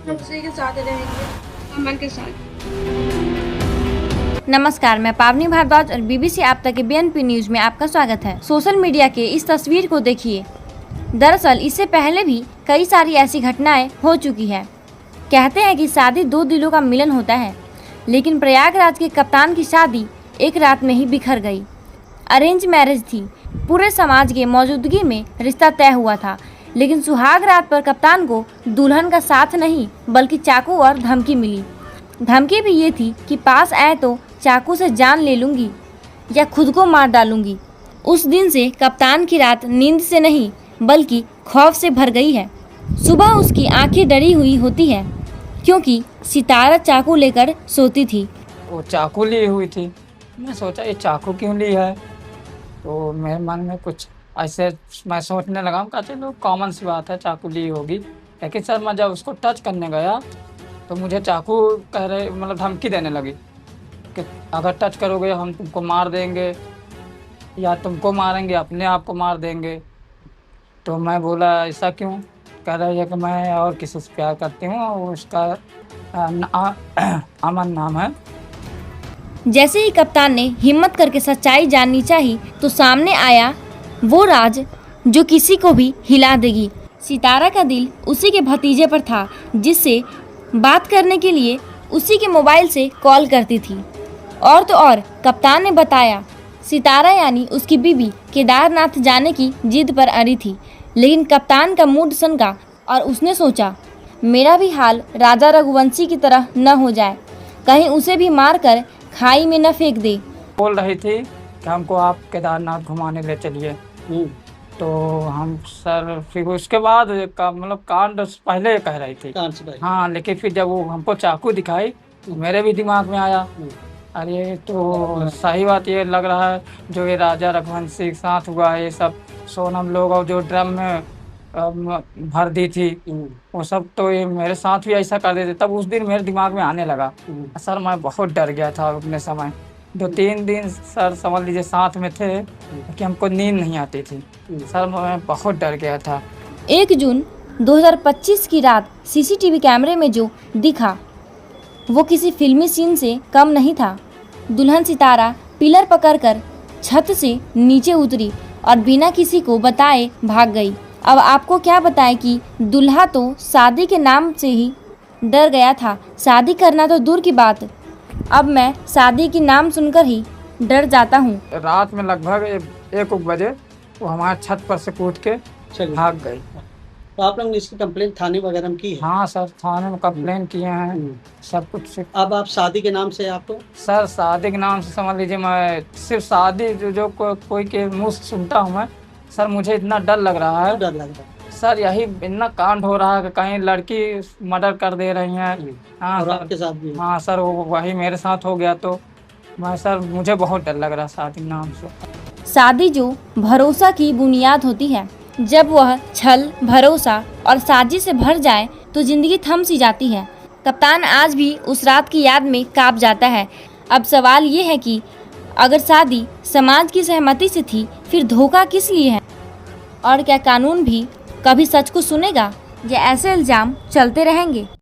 उसी के साथ रहेंगे, अमन के साथ। नमस्कार, मैं पावनी भारद्वाज और बीबीसी आप तक के बीएनपी न्यूज में आपका स्वागत है। सोशल मीडिया के इस तस्वीर को देखिए। दरअसल इससे पहले भी कई सारी ऐसी घटनाएं हो चुकी है। कहते हैं कि शादी दो दिलों का मिलन होता है, लेकिन प्रयागराज के कप्तान की शादी एक रात में ही बिखर गई। अरेंज मैरिज थी, पूरे समाज के मौजूदगी में रिश्ता तय हुआ था, लेकिन सुहाग रात पर कप्तान को दुल्हन का साथ नहीं बल्कि चाकू और धमकी मिली। धमकी भी ये थी कि पास आए तो चाकू से जान ले लूँगी या खुद को मार डालूँगी। उस दिन से कप्तान की रात नींद से नहीं बल्कि खौफ से भर गई है। सुबह उसकी आंखें डरी हुई होती है क्योंकि सितारा चाकू लेकर सोती थी। वो चाकू ली हुई थी। मैं सोचा ये चाकू क्यों ली है, तो मेरे मन में कुछ ऐसे मैं सोचने लगा कि चलो कॉमन सी बात है, चाकू ली होगी। लेकिन सर मैं जब उसको टच करने गया तो मुझे चाकू कह रहे मतलब धमकी देने लगी कि अगर टच करोगे हम तुमको मार देंगे या तुमको मारेंगे, अपने आप को मार देंगे। तो मैं बोला ऐसा क्यों? कह रही है कि मैं और किसी से प्यार करती हूँ, उसका अमन नाम है। जैसे ही कप्तान ने हिम्मत करके सच्चाई जाननी चाही तो सामने आया वो राज जो किसी को भी हिला देगी। सितारा का दिल उसी के भतीजे पर था जिससे बात करने के लिए उसी के मोबाइल से कॉल करती थी। और तो और कप्तान ने बताया सितारा यानी उसकी बीवी केदारनाथ जाने की जिद पर अड़ी थी, लेकिन कप्तान का मूड सनका और उसने सोचा मेरा भी हाल राजा रघुवंशी की तरह न हो जाए, कहीं उसे भी मार कर खाई में न फेंक दे। बोल रही थी कि हमको आप केदारनाथ घुमाने ले चलिए। तो हम सर फिर उसके बाद मतलब कांड पहले कह रही थी। हाँ, लेकिन फिर जब वो हमको चाकू दिखाई तो मेरे भी दिमाग में आया अरे तो सही बात ये लग रहा है जो ये राजा रघुवंशी के साथ हुआ है, ये सब सोनम लोग और जो ड्रम में भर दी थी वो सब तो ये मेरे साथ भी ऐसा कर देते। तब उस दिन मेरे दिमाग में आने लगा। सर मैं बहुत डर गया था अपने समय। 2-3 दिन सर समझ लीजिए साथ में थे कि हमको नींद नहीं आती थी। सर मैं बहुत डर गया था। 1 जून 2025 की रात सीसीटीवी कैमरे में जो दिखा वो किसी फिल्मी सीन से कम नहीं था। दुल्हन सितारा पिलर पकड़कर छत से नीचे उतरी और बिना किसी को बताए भाग गई। अब आपको क्या बताएं कि दूल्हा तो शादी के नाम से ही डर गया था। शादी करना तो दूर की बात, अब मैं शादी के नाम सुनकर ही डर जाता हूँ। रात में लगभग 1 बजे वो हमारे छत पर से कूद के भाग गई। तो आप लोग ने इसकी कंप्लेंट थाने वगैरह में की है? हाँ सर, थाने में कंप्लेन किए हैं सब कुछ। अब आप शादी के नाम से आपको? सर शादी के नाम से समझ लीजिए मैं सिर्फ शादी जो कोई के मुँह से सुनता हूँ मैं, सर मुझे इतना डर लग रहा है। डर लग रहा है सर, यही इतना कांड हो रहा है कि कहीं लड़की मर्डर कर दे रही हैं। हाँ और सर, आपके साथ भी? हाँ सर, वही मेरे साथ हो गया तो मैं सर मुझे बहुत डर लग रहा है शादी के नाम से। शादी जो भरोसा की बुनियाद होती है, जब वह छल, भरोसा और साजिश से भर जाए तो जिंदगी थम सी जाती है। कप्तान आज भी उस रात की याद में कांप जाता है। अब सवाल ये है कि अगर शादी समाज की सहमति से थी फिर धोखा किस लिए है, और क्या कानून भी कभी सच को सुनेगा या ऐसे इल्जाम चलते रहेंगे?